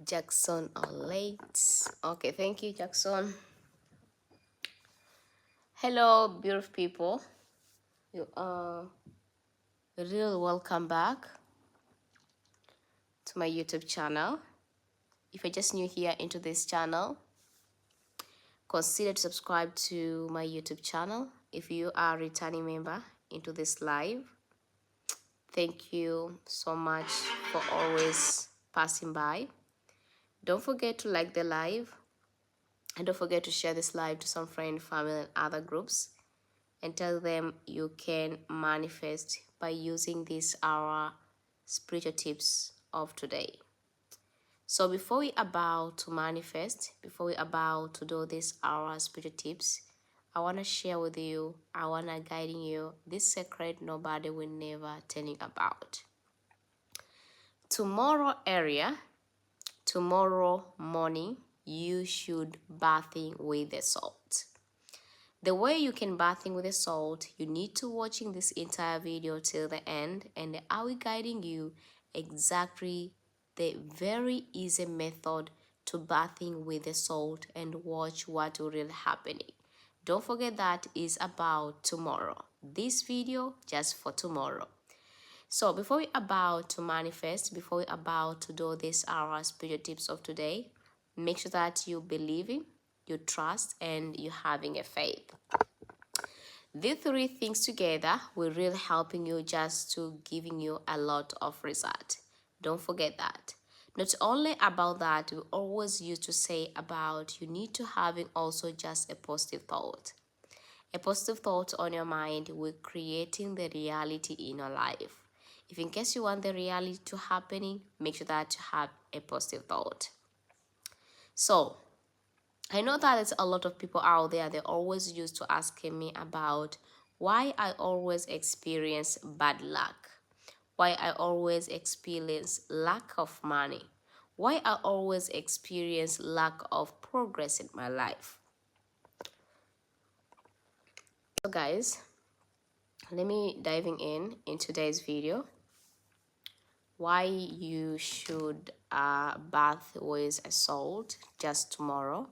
Jackson or late. Okay, thank you, Jackson. Hello, beautiful people. You are really welcome back to my YouTube channel. If you're just new here into this channel, consider to subscribe to my YouTube channel. If you are a returning member into this live, thank you so much for always passing by. Don't forget to like the live, and don't forget to share this live to some friend, family, and other groups, and tell them you can manifest by using these our spiritual tips of today. So before we about to manifest, before we about to do this our spiritual tips, I want to share with you, I want to guiding you this secret nobody will never tell you about. Tomorrow morning, you should bathing with the salt. The way you can bathing with the salt, you need to watching this entire video till the end, and I will guiding you exactly the very easy method to bathing with the salt and watch what will really happening. Don't forget that is about tomorrow. This video just for tomorrow. So before we about to manifest, before we about to do this our spiritual tips of today, make sure that you believe in, you trust, and you having a faith. These three things together will really helping you just to giving you a lot of result. Don't forget that. Not only about that, we always used to say about you need to having also just a positive thought. A positive thought on your mind will creating the reality in your life. If in case you want the reality to happening, make sure that you have a positive thought. So I know that there's a lot of people out there, they always used to asking me about why I always experience bad luck, why I always experience lack of money, why I always experience lack of progress in my life. So guys, let me diving in today's video why you should bath with a salt just tomorrow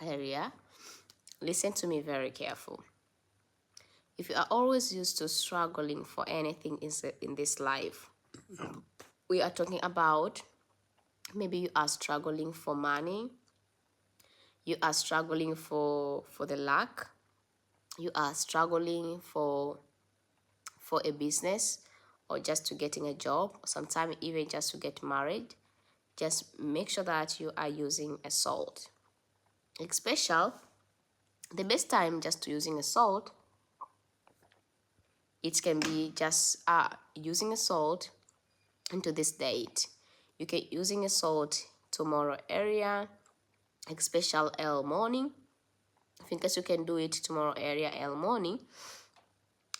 area. Listen to me very careful. If you are always used to struggling for anything in this life, we are talking about maybe you are struggling for money, you are struggling for the luck, you are struggling for a business, or just to getting a job, sometimes even just to get married. Just make sure that you are using a salt. Especially the best time just to using a salt, it can be just using a salt into this date. You can using a salt tomorrow area, especially early morning. If in case you can do it tomorrow area early morning,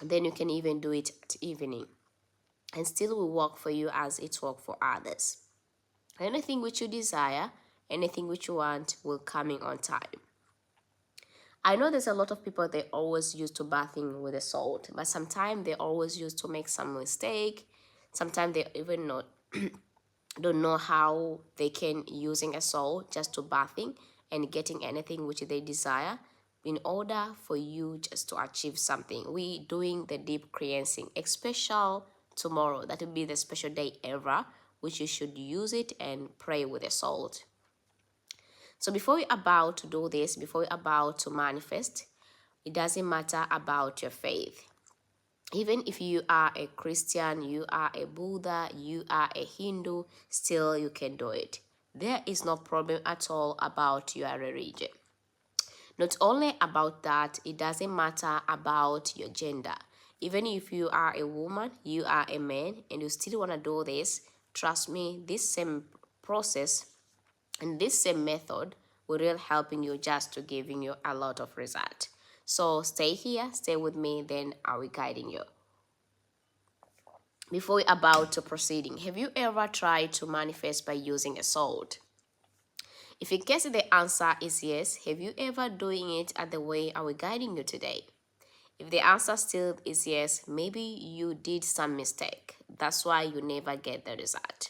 then you can even do it at evening, and still will work for you as it work for others. Anything which you desire, anything which you want will coming on time. I know there's a lot of people, they always used to bathing with the salt, but sometimes they always used to make some mistake. Sometimes they even not don't know how they can using a salt just to bathing and getting anything which they desire. In order for you just to achieve something, we doing the deep cleansing, especially tomorrow. That will be the special day ever, which you should use it and pray with the salt. So before we about to do this, before we about to manifest, it doesn't matter about your faith. Even if you are a Christian, you are a Buddha, you are a Hindu, still you can do it. There is no problem at all about your religion. Not only about that, it doesn't matter about your gender. Even if you are a woman, you are a man, and you still want to do this, trust me, this same process and this same method will really helping you just to giving you a lot of result. So stay here, stay with me, then I will guiding you. Before we about to proceeding, have you ever tried to manifest by using a salt? If in case the answer is yes, have you ever doing it at the way I will guiding you today? If the answer still is yes, maybe you did some mistake. That's why you never get the result.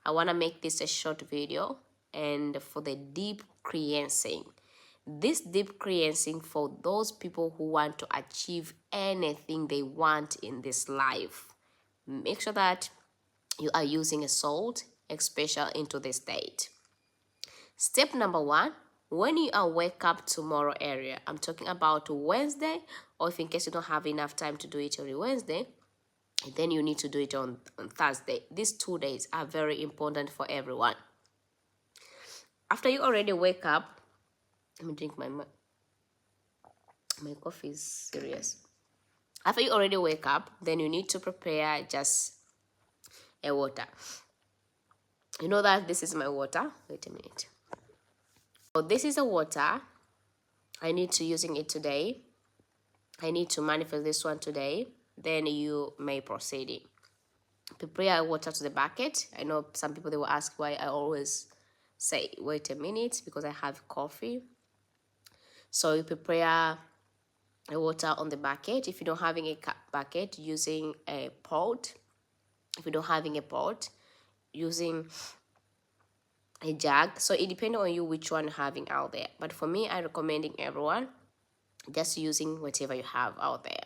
I want to make this a short video, and for the deep cleansing. This deep cleansing for those people who want to achieve anything they want in this life. Make sure that you are using a salt, especially into this date. Step number 1, when you are wake up tomorrow area, I'm talking about Wednesday, or if in case you don't have enough time to do it on Wednesday, then you need to do it on Thursday. These 2 days are very important for everyone. After you already wake up, let me drink my coffee is serious. After you already wake up, then you need to prepare just a water. You know that this is my water. Wait a minute. So this is a water. I need to using it today. I need to manifest this one today. Then you may proceed it. Prepare water to the bucket. I know some people, they will ask why I always say wait a minute, because I have coffee. So you prepare a water on the bucket. If you don't having a bucket, using a pot. If you don't having a pot, using a jug. So it depends on you which one having out there, but for me, I recommending everyone just using whatever you have out there.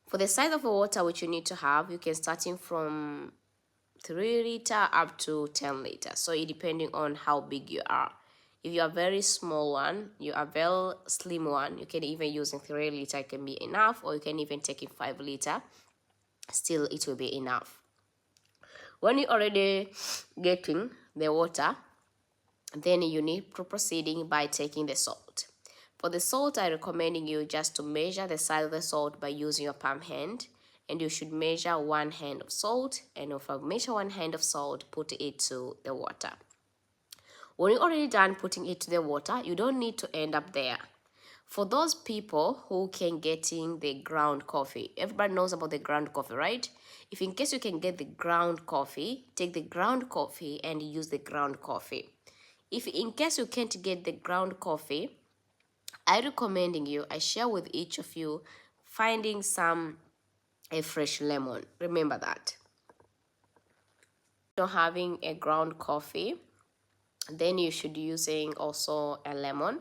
For the size of the water which you need to have, you can starting from 3 liter up to 10 liters. So it depending on how big you are. If you are very small one, you are very slim one, you can even using 3 liter, it can be enough, or you can even take in 5 liter, still it will be enough. When you already getting the water, then you need to proceeding by taking the salt. For the salt, I recommending you just to measure the size of the salt by using your palm hand, and you should measure 1 hand of salt, and if you measure 1 hand of salt, put it to the water. When you're already done putting it to the water, you don't need to end up there. For those people who can getting the ground coffee, everybody knows about the ground coffee, right? If in case you can get the ground coffee, take the ground coffee and use the ground coffee. If in case you can't get the ground coffee, I recommending you, I share with each of you, finding a fresh lemon. Remember that. Not having a ground coffee, then you should using also a lemon.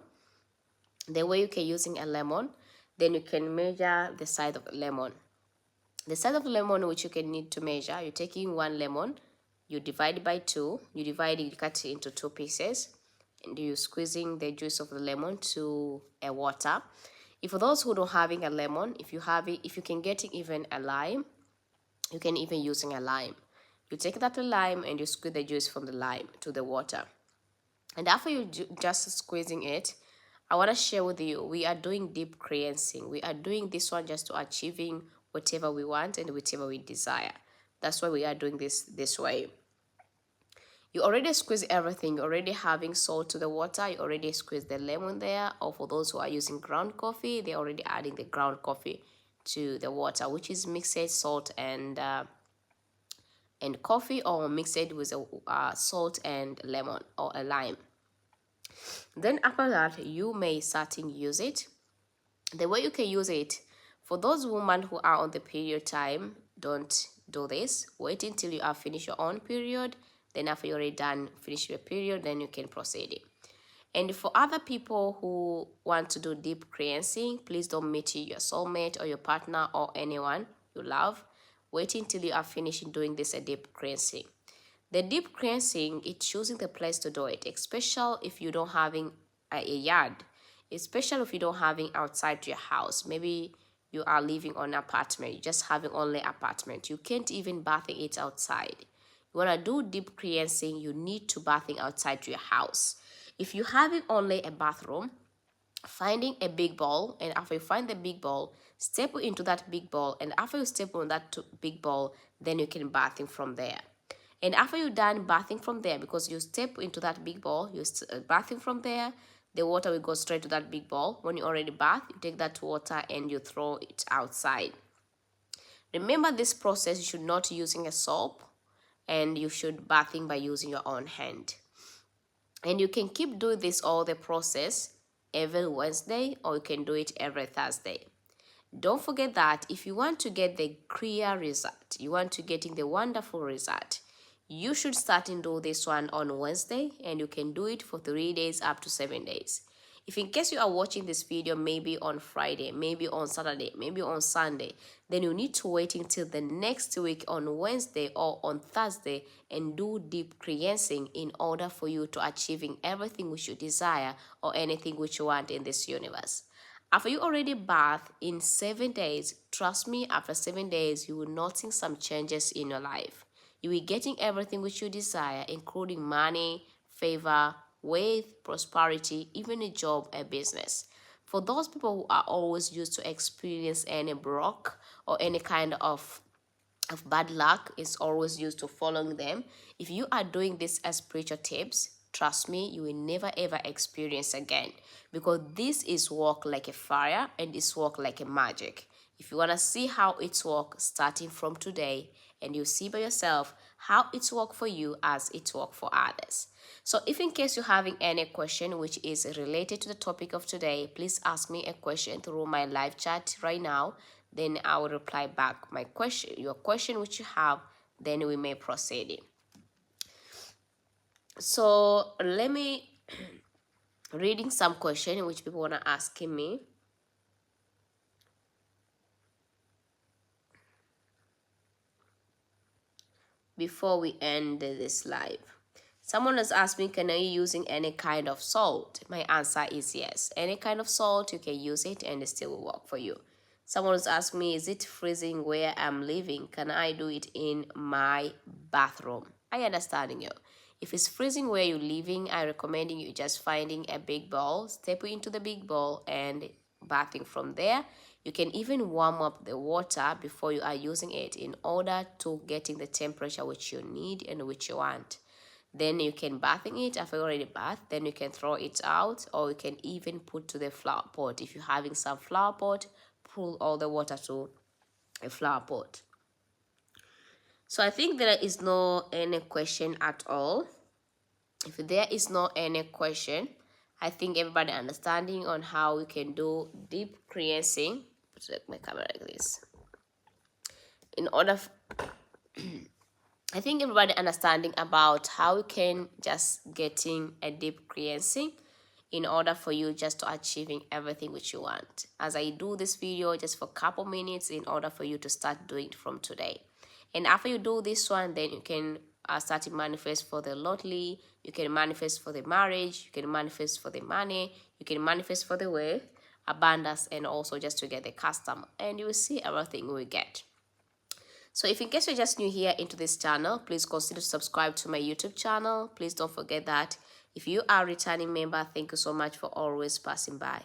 The way you can using a lemon, then you can measure the size of the lemon. The size of the lemon which you can need to measure, you're taking 1 lemon, you divide by 2, you cut it into 2 pieces, and you're squeezing the juice of the lemon to a water. If for those who don't having a lemon, if you can get even a lime, you can even using a lime. You take that lime and you squeeze the juice from the lime to the water. And after you just squeezing it, I want to share with you, we are doing deep cleansing. We are doing this one just to achieving whatever we want and whatever we desire. That's why we are doing this way. You already squeeze everything. You're already having salt to the water. You already squeeze the lemon there. Or for those who are using ground coffee, they're already adding the ground coffee to the water, which is mixed salt and coffee, or mixed with salt and lemon or a lime. Then after that, you may start to use it. The way you can use it, for those women who are on the period time, don't do this. Wait until you have finished your own period. Then after you're already done, finish your period, then you can proceed it. And for other people who want to do deep cleansing, please don't meet your soulmate or your partner or anyone you love. Wait until you are finished doing this a deep cleansing. The deep cleansing, it's choosing the place to do it, especially if you don't having a yard, especially if you don't having outside your house. Maybe you are living on an apartment, you just having only apartment. You can't even bathing it outside. You want to do deep cleansing, you need to bathing outside your house. If you having only a bathroom, finding a big bowl, and after you find the big bowl, step into that big bowl, and after you step on that big bowl, then you can bathing from there. And after you're done bathing from there, because you step into that big bowl, you're bathing from there, the water will go straight to that big bowl. When you already bath, you take that water and you throw it outside. Remember this process, you should not using a soap, and you should bathing by using your own hand. And you can keep doing this all the process every Wednesday, or you can do it every Thursday. Don't forget that if you want to get the clear result, you want to getting the wonderful result, you should start and do this one on Wednesday, and you can do it for 3 days up to 7 days. If in case you are watching this video maybe on Friday, maybe on Saturday, maybe on Sunday, then you need to wait until the next week on Wednesday or on Thursday and do deep cleansing in order for you to achieving everything which you desire or anything which you want in this universe. After you already bath in 7 days, trust me, after 7 days, you will notice some changes in your life. You will getting everything which you desire, including money, favor, wealth, prosperity, even a job, a business. For those people who are always used to experience any broke or any kind of bad luck is always used to following them. If you are doing this as spiritual tips, trust me, you will never ever experience again, because this is work like a fire and it's work like a magic. If you want to see how it's work starting from today, and you see by yourself how it's work for you as it's work for others. So if in case you're having any question which is related to the topic of today, please ask me a question through my live chat right now. Then I will reply back your question which you have, then we may proceed. So let me reading some question which people want to ask me. Before we end this live, someone has asked me, can I be using any kind of salt? My answer is yes. Any kind of salt, you can use it and it still will work for you. Someone has asked me, is it freezing where I'm living? Can I do it in my bathroom? I understand you. If it's freezing where you're living, I recommend you just finding a big bowl, step into the big bowl and bathing from there. You can even warm up the water before you are using it in order to getting the temperature which you need and which you want. Then you can bath in it. After you already bath, then you can throw it out, or you can even put to the flower pot. If you're having some flower pot, pull all the water to a flower pot. So I think there is no any question at all. If there is no any question, I think everybody understanding on how we can do deep cleansing. Put my camera like this. In order, I think everybody understanding about how you can just getting a deep cleansing in order for you just to achieving everything which you want. As I do this video just for a couple minutes in order for you to start doing it from today. And after you do this one, then you can start to manifest for the lottery, you can manifest for the marriage, you can manifest for the money, you can manifest for the wealth, abundance, and also just to get the customer. And you will see everything we get. So if in case you're just new here into this channel, please consider to subscribe to my YouTube channel. Please don't forget that. If you are a returning member, thank you so much for always passing by.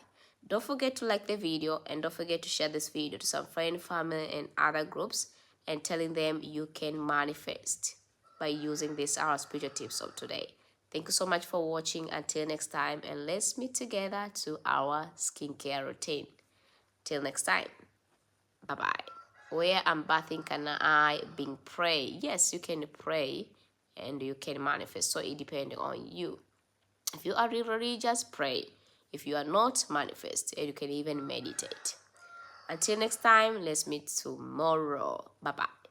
Don't forget to like the video and don't forget to share this video to some friends, family, and other groups and telling them you can manifest by using these our spiritual tips of today. Thank you so much for watching. Until next time, and let's meet together to our skincare routine. Till next time. Bye-bye. Where I'm bathing, can I being pray? Yes, you can pray and you can manifest. So it depends on you. If you are really just pray. If you are not, manifest. And you can even meditate. Until next time, let's meet tomorrow. Bye-bye.